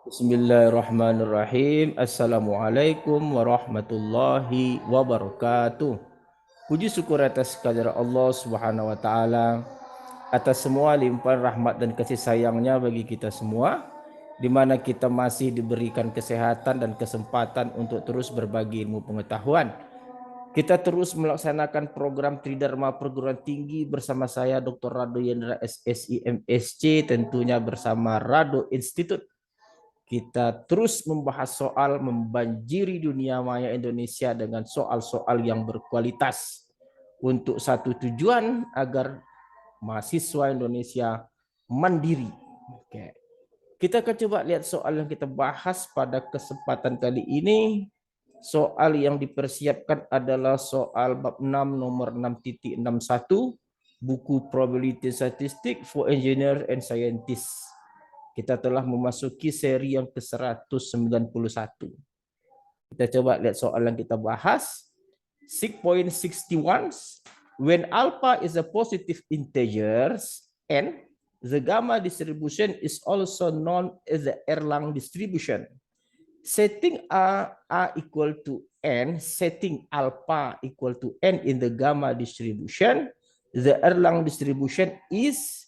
Bismillahirrahmanirrahim. Assalamualaikum warahmatullahi wabarakatuh. Puji syukur atas kehadirat Allah Subhanahu wa taala atas semua limpahan rahmat dan kasih sayangnya bagi kita semua, di mana kita masih diberikan kesehatan dan kesempatan untuk terus berbagi ilmu pengetahuan. Kita terus melaksanakan program Tridharma Perguruan Tinggi bersama saya Dr. Rado Yendra SSI MSc, tentunya bersama Rado Institute. Kita terus membahas soal membanjiri dunia maya Indonesia dengan soal-soal yang berkualitas untuk satu tujuan agar mahasiswa Indonesia mandiri. Oke. Kita akan coba lihat soal yang kita bahas pada kesempatan kali ini. Soal yang dipersiapkan adalah soal bab 6 nomor 6.61 buku Probability Statistic for Engineer and Scientist. Kita telah memasuki seri yang ke-191. Kita coba lihat soal yang kita bahas. 6.61. When alpha is a positive integer n, the gamma distribution is also known as the Erlang distribution. Setting a equal to n, setting alpha equal to n in the gamma distribution, the Erlang distribution is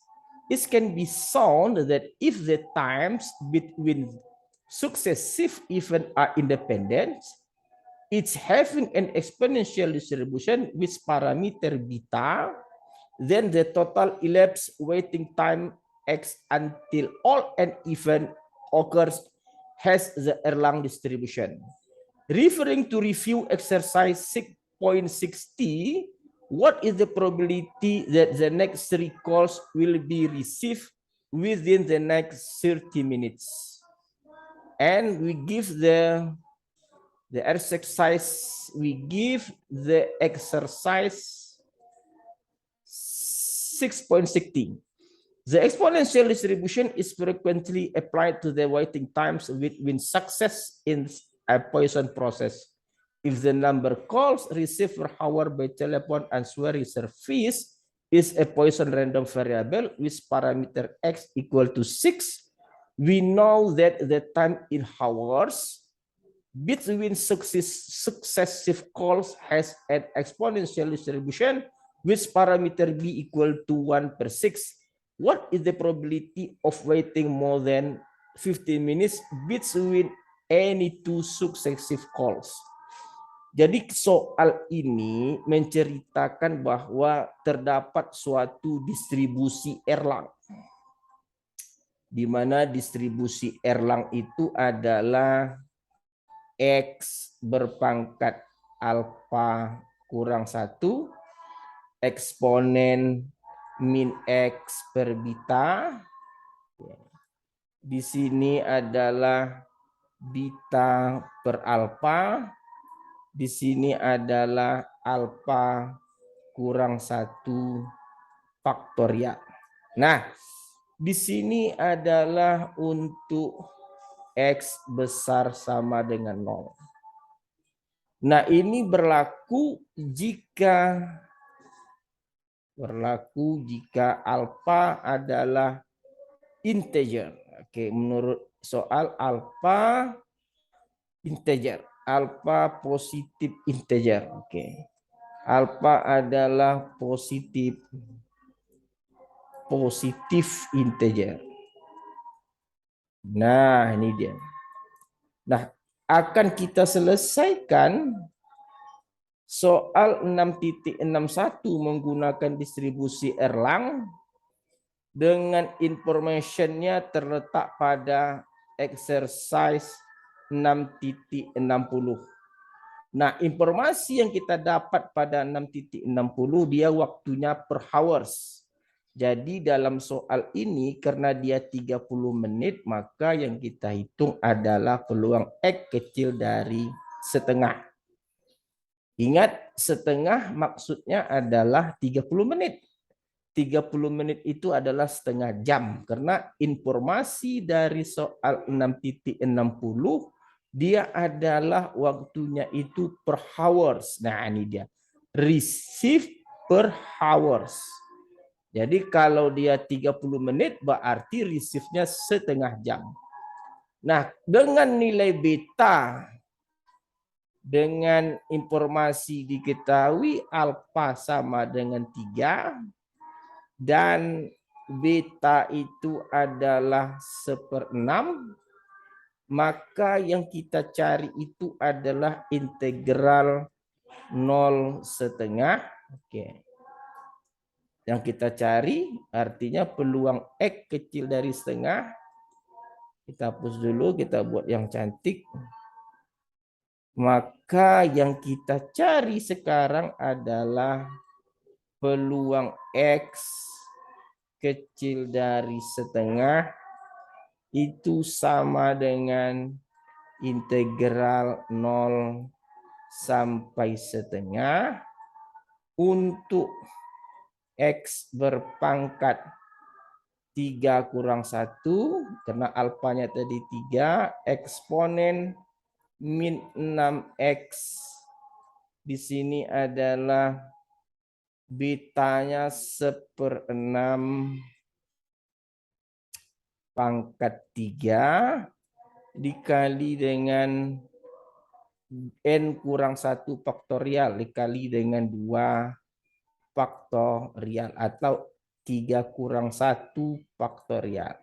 it can be shown that if the times between successive events are independent, it's having an exponential distribution with parameter beta, then the total elapsed waiting time x until all an event occurs has the Erlang distribution. Referring to review exercise 6.60, what is the probability that the next 3 calls will be received within the next 30 minutes? And we give the exercise, we give the exercise 6.60. The exponential distribution is frequently applied to the waiting times between success in a Poisson process. If the number calls received per hour by telephone and swear service is a Poisson random variable with parameter x equal to 6, we know that the time in hours between successive calls has an exponential distribution with parameter b equal to 1 per 6. What is the probability of waiting more than 15 minutes between any two successive calls? Jadi soal ini menceritakan bahwa terdapat suatu distribusi Erlang, di mana distribusi Erlang itu adalah X berpangkat alfa kurang 1, eksponen min X per beta. Di sini adalah beta per alfa. Di sini adalah alfa kurang 1 faktorial. Nah, di sini adalah untuk X besar sama dengan 0. Nah, ini berlaku jika alfa adalah integer. Oke, menurut soal alfa integer. Alfa positif integer. Oke. Alfa adalah positif integer. Nah, ini dia. Nah, akan kita selesaikan soal 6.61 menggunakan distribusi Erlang dengan informationnya terletak pada exercise 6.60. Nah, informasi yang kita dapat pada 6.60 dia waktunya per hours. Jadi dalam soal ini karena dia 30 menit, maka yang kita hitung adalah peluang X kecil dari setengah. Ingat, setengah maksudnya adalah 30 menit. 30 menit itu adalah setengah jam. Karena informasi dari soal 6.60 dia adalah waktunya itu per hours. Nah, ini dia. Receive per hours. Jadi kalau dia 30 menit berarti receive-nya setengah jam. Nah, dengan nilai beta, dengan informasi diketahui alfa sama dengan 3 dan beta itu adalah 1/6, maka yang kita cari itu adalah integral 0,5. Oke. Yang kita cari artinya peluang X kecil dari setengah. Kita hapus dulu, kita buat yang cantik. Maka yang kita cari sekarang adalah peluang X kecil dari setengah itu sama dengan integral 0 sampai setengah untuk X berpangkat 3 kurang 1, karena alfanya tadi 3, eksponen min 6X. Di sini adalah betanya 1/6 pangkat 3 dikali dengan n kurang 1 faktorial dikali dengan 2 faktorial atau 3 kurang 1 faktorial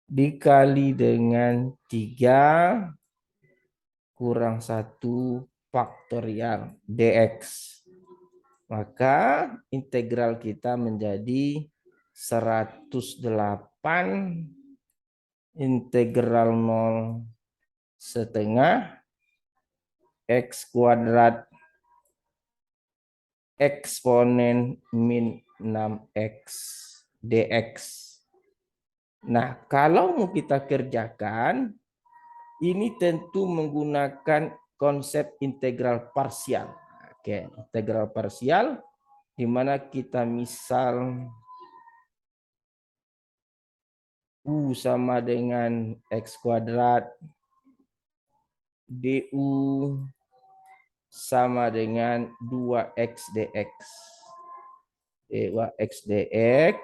dikali dengan 3 kurang 1 faktorial dx. Maka integral kita menjadi 108 integral 0 setengah X kuadrat eksponen min 6X dx. Nah, kalau mau kita kerjakan, ini tentu menggunakan konsep integral parsial. Oke, integral parsial di mana kita misal U sama dengan X kuadrat, DU sama dengan 2X dx. 2X dx.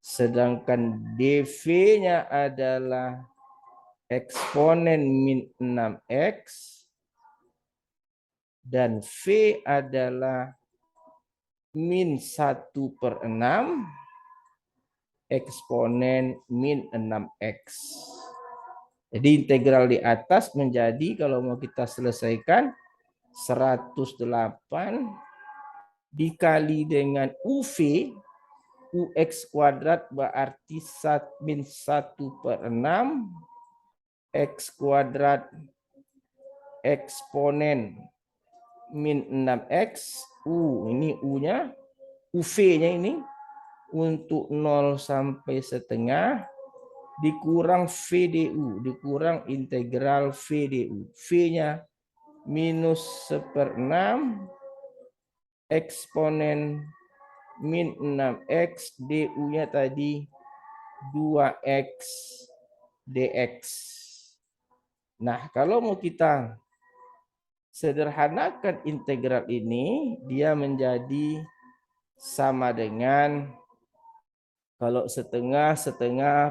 Sedangkan dv-nya adalah eksponen min 6X dan V adalah min 1/6 eksponen min 6X. Jadi integral di atas menjadi, kalau mau kita selesaikan, 108 dikali dengan UV, UX kuadrat berarti min 1/6 X kuadrat eksponen min 6X. Ini U-nya, UV-nya ini untuk 0 sampai setengah dikurang VDU, dikurang integral VDU. V-nya minus 1/6 eksponen min 6X, DU-nya tadi 2X dx. Nah, kalau mau kita sederhanakan integral ini, dia menjadi sama dengan, kalau setengah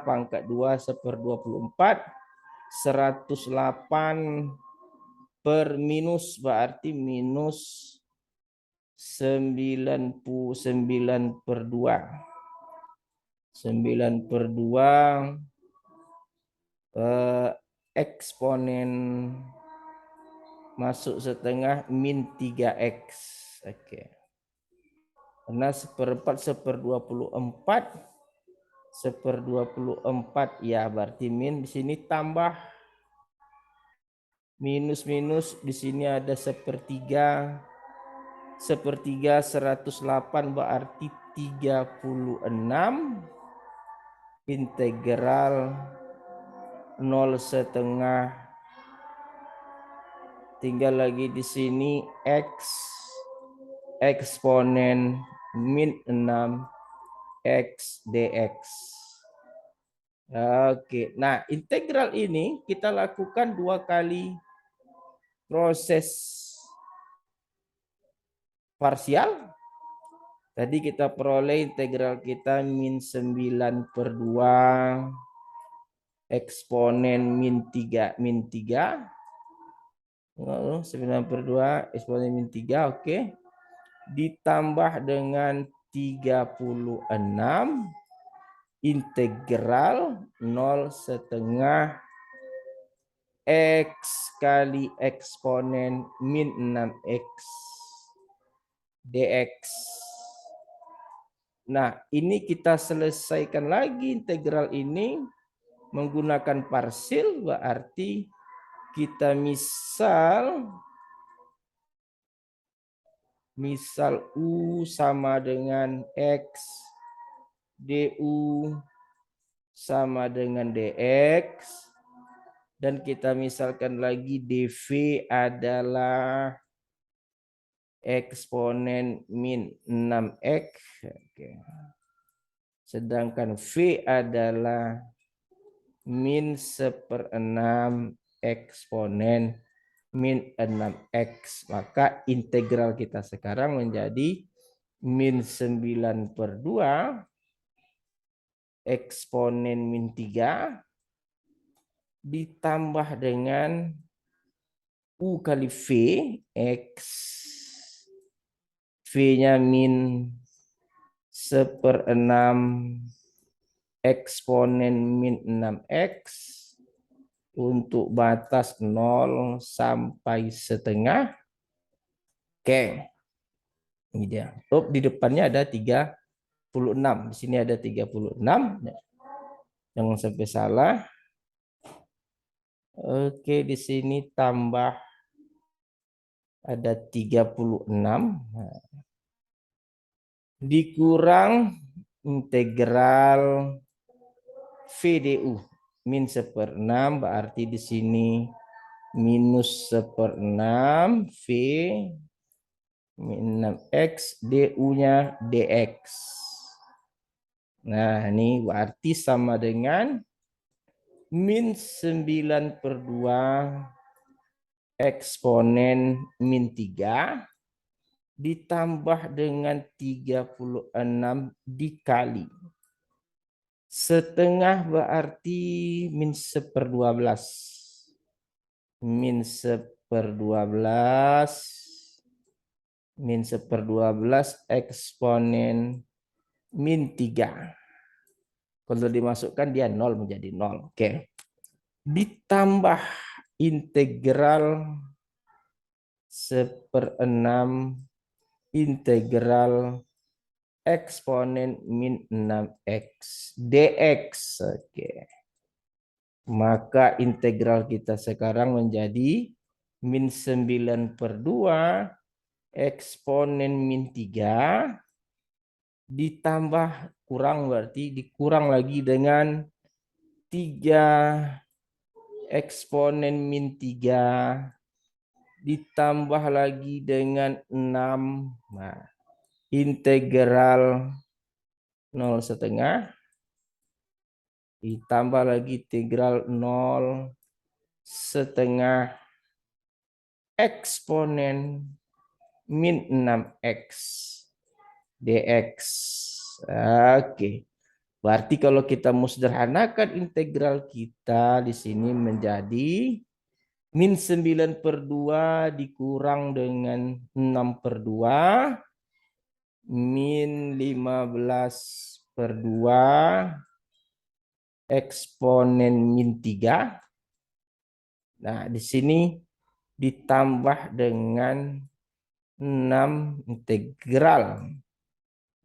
pangkat 2 1/24, 108 per minus berarti minus 99/2. 9/2 eksponen masuk setengah min 3X. Oke. Karena 1/4 1/24 ya, berarti min di sini tambah minus di sini ada 1/3 108 berarti 36 integral 0,5 tinggal lagi di sini X eksponen min 6 X dx. Oke, nah integral ini kita lakukan 2 kali proses parsial. Tadi kita peroleh integral kita min 9/2 eksponen min 3. 9/2 eksponen min 3, oke. Ditambah dengan 36 integral 0,5 X kali eksponen min 6X dx. Nah, ini kita selesaikan lagi integral ini menggunakan parsil, berarti kita misal U sama dengan X, du sama dengan dx, dan kita misalkan lagi dv adalah eksponen min 6x. Oke. Sedangkan v adalah min 1/6 eksponen min 6x. Maka integral kita sekarang menjadi min 9/2 eksponen min 3 ditambah dengan U kali V, X, V-nya min 1/6 eksponen min 6x untuk batas 0 sampai setengah. Oke. Ini dia. Oh, di depannya ada 36. Di sini ada 36. Jangan sampai salah. Oke, di sini tambah ada 36. Dikurang integral VDU min 1/6, berarti di sini minus 1/6 V min 6X, DU-nya DX. Nah, ini berarti sama dengan min 9/2 eksponen min 3 ditambah dengan 36 dikali. Setengah berarti min 1/12. Min 1/12. Min 1/12 eksponen min 3. Kalau dimasukkan dia 0 menjadi 0. Oke. Ditambah integral 1/6 integral eksponen min 6x dx. Oke. Maka integral kita sekarang menjadi min 9/2 eksponen min 3 ditambah kurang, berarti dikurang lagi dengan 3 eksponen min 3 ditambah lagi dengan 6. Nah, integral 0,5 ditambah lagi integral 0,5 eksponen min 6x dx. Oke. Berarti kalau kita mau sederhanakan integral kita di sini menjadi min 9/2 dikurang dengan 6/2 min 15/2 eksponen min 3. Nah, di sini ditambah dengan 6 integral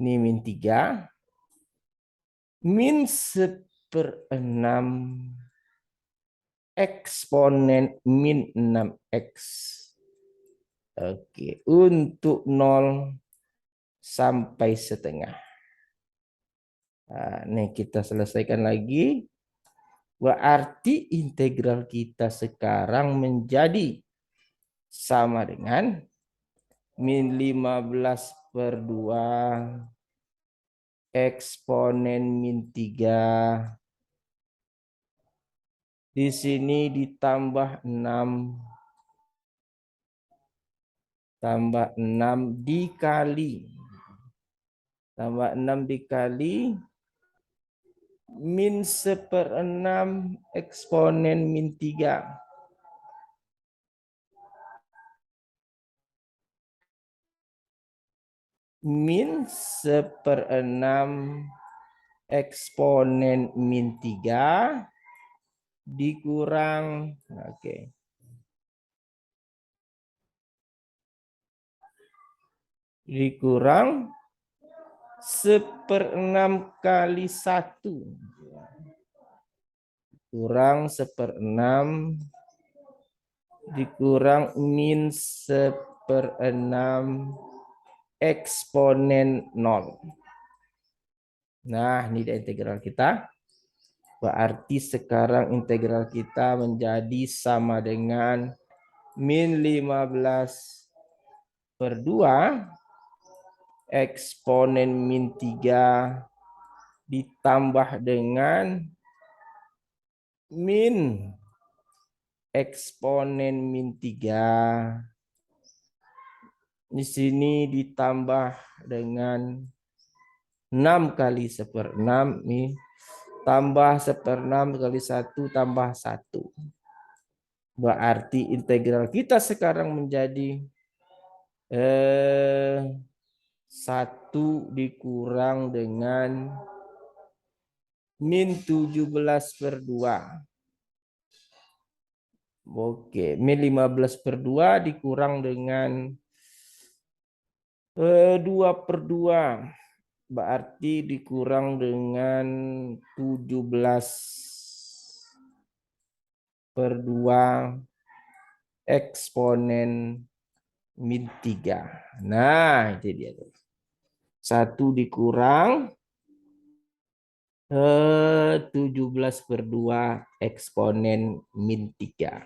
ini min 3 min 1/6 eksponen min 6x. Oke, untuk 0 sampai setengah. Nah, ini kita selesaikan lagi. Berarti integral kita sekarang menjadi sama dengan min 15/2 eksponen min 3. Di sini ditambah 6. Tambah 6 dikali. Tambah 6 dikali min 1/6 eksponen min 3. Min 1/6 eksponen min 3 dikurang, dikurang 1/6 kali 1. Kurang 1/6 dikurang min 1/6 eksponen 0. Nah, ini dia integral kita. Berarti sekarang integral kita menjadi sama dengan min 15/2 eksponen min 3 ditambah dengan min eksponen min 3. Di sini ditambah dengan 6 kali 1/6 nih. Tambah 1/6 kali 1 tambah 1. Berarti integral kita sekarang menjadi 1 dikurang dengan min 17/2. Oke, min 15/2 dikurang dengan 2/2. Berarti dikurang dengan 17/2 eksponen min 3. Nah, itu dia. 1 dikurang 17/2 eksponen min 3.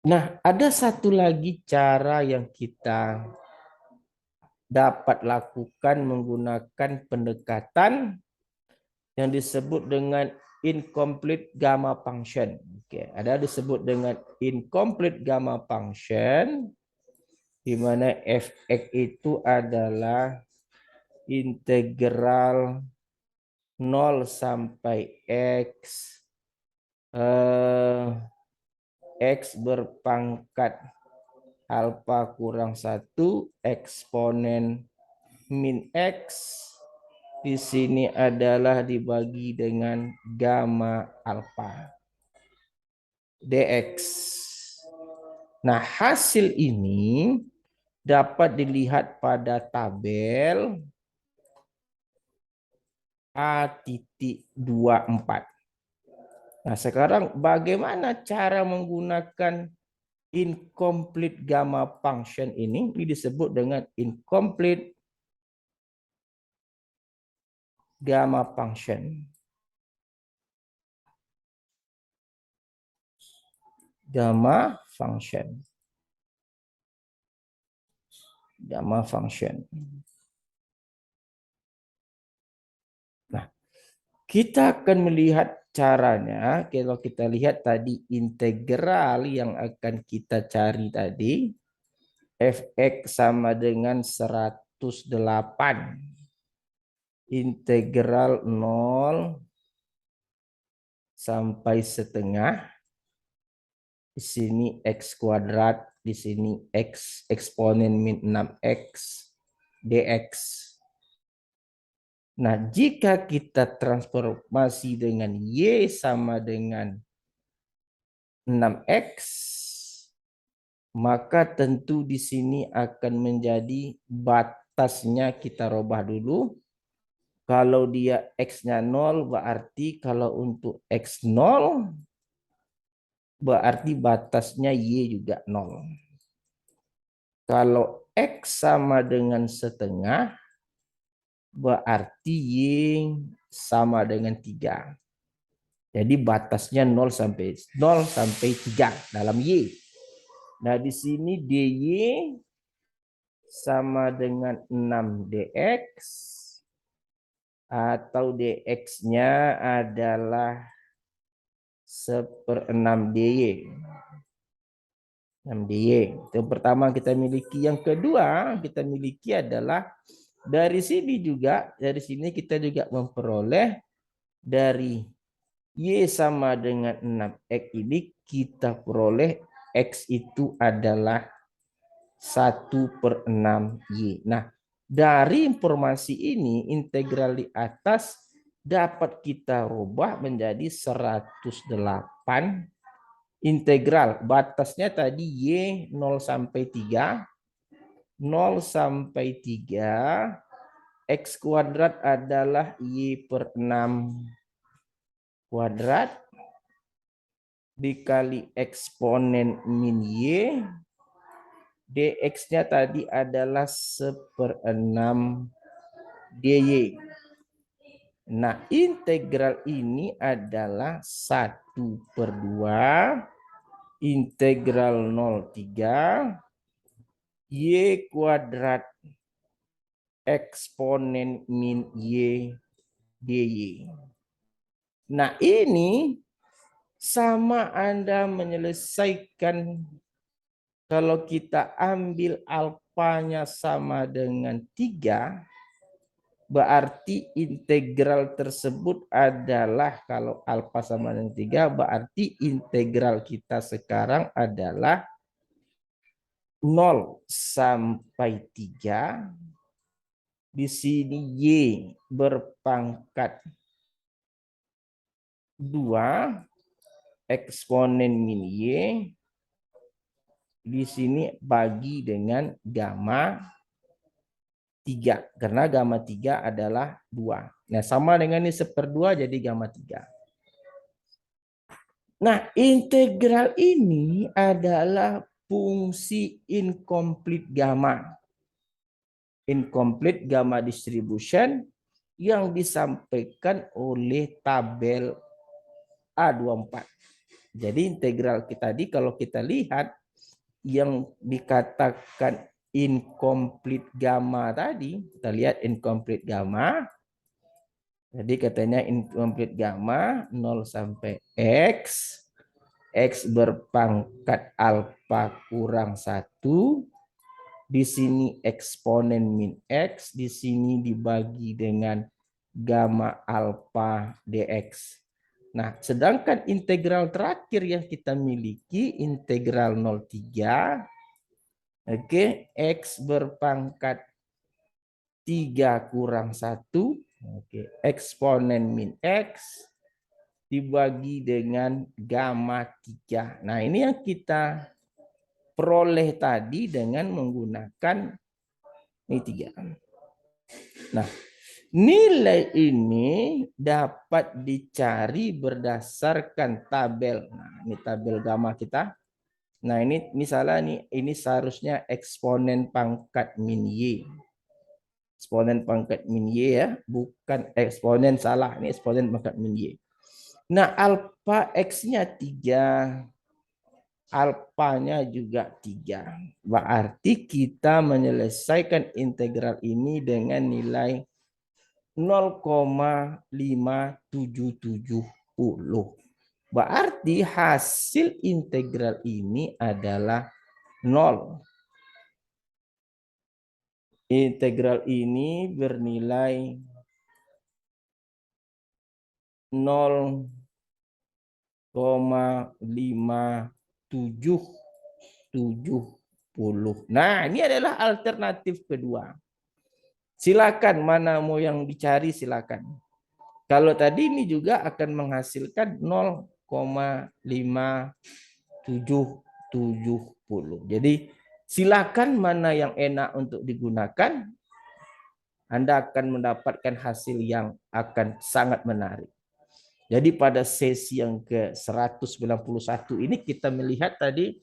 Nah, ada satu lagi cara yang kita dapat lakukan menggunakan pendekatan yang disebut dengan incomplete gamma function. Oke, ada disebut dengan incomplete gamma function, di mana f(x) itu adalah integral 0 sampai x x berpangkat alfa kurang 1 eksponen min x di sini adalah dibagi dengan gamma alfa dx. Nah, hasil ini dapat dilihat pada tabel A.24. Nah, sekarang bagaimana cara menggunakan incomplete gamma function ini? Ini disebut dengan incomplete gamma function. Gamma function. Gamma function. Nah, kita akan melihat caranya. Kalau kita lihat tadi integral yang akan kita cari tadi, f(x) sama dengan 108. Integral 0 sampai setengah. Di sini x kuadrat, di sini x eksponen min 6x dx. Nah, jika kita transformasi dengan y sama dengan 6x, maka tentu di sini akan menjadi batasnya kita rubah dulu. Kalau dia x-nya 0, berarti kalau untuk x 0, berarti batasnya y juga 0. Kalau x sama dengan setengah, berarti y sama dengan 3. Jadi batasnya 0 sampai 3 dalam y. Nah, di sini dy sama dengan 6 dx atau dx-nya adalah 1/6 dy. 6 dy. Itu yang pertama kita miliki. Yang kedua kita miliki adalah Dari sini kita juga memperoleh dari Y sama dengan 6X ini kita peroleh X itu adalah 1/6Y. Nah, dari informasi ini integral di atas dapat kita rubah menjadi 108 integral. Batasnya tadi Y 0 sampai 3. 0 sampai 3 X kuadrat adalah Y/6 kuadrat dikali eksponen min Y. Dx-nya tadi adalah 1/6 dy. Nah, integral ini adalah 1/2 integral 0,3 Y kuadrat eksponen min Y dy. Nah, ini sama Anda menyelesaikan kalau kita ambil alfanya sama dengan 3, berarti integral tersebut adalah, kalau alfa sama dengan 3, berarti integral kita sekarang adalah 0 sampai 3. Di sini Y berpangkat 2 eksponen min Y. Di sini bagi dengan gamma 3. Karena gamma 3 adalah 2. Nah, sama dengan ini 1/2 jadi gamma 3. Nah, integral ini adalah fungsi incomplete gamma. Incomplete gamma distribution yang disampaikan oleh tabel A24. Jadi integral kita tadi kalau kita lihat yang dikatakan incomplete gamma tadi, kita lihat incomplete gamma. Jadi katanya incomplete gamma 0 sampai X. X berpangkat alfa kurang 1. Di sini eksponen min X, di sini dibagi dengan gamma alfa dx. Nah, sedangkan integral terakhir yang kita miliki, integral 0,3, oke, X berpangkat 3 kurang 1, oke, eksponen min X, dibagi dengan gamma 3. Nah, ini yang kita peroleh tadi dengan menggunakan ini 3. Nah, nilai ini dapat dicari berdasarkan tabel. Nah, ini tabel gamma kita. Nah, ini misalnya ini seharusnya eksponen pangkat min Y. Eksponen pangkat min Y ya, bukan eksponen, salah. Ini eksponen pangkat min Y. Nah, alfa X-nya 3. Alfanya juga 3. Berarti kita menyelesaikan integral ini dengan nilai 0,577. Berarti hasil integral ini adalah 0. Integral ini bernilai 0,5770. Nah, ini adalah alternatif kedua. Silakan mana mau yang dicari, silakan. Kalau tadi ini juga akan menghasilkan 0,5770. Jadi silakan mana yang enak untuk digunakan. Anda akan mendapatkan hasil yang akan sangat menarik. Jadi pada sesi yang ke-191 ini kita melihat tadi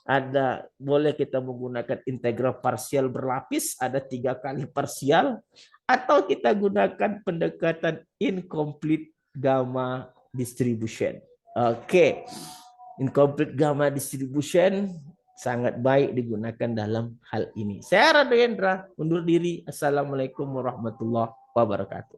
ada boleh kita menggunakan integral parsial berlapis, ada 3 kali parsial, atau kita gunakan pendekatan incomplete gamma distribution. Oke, incomplete gamma distribution sangat baik digunakan dalam hal ini. Saya Radendra undur diri. Assalamualaikum warahmatullahi wabarakatuh.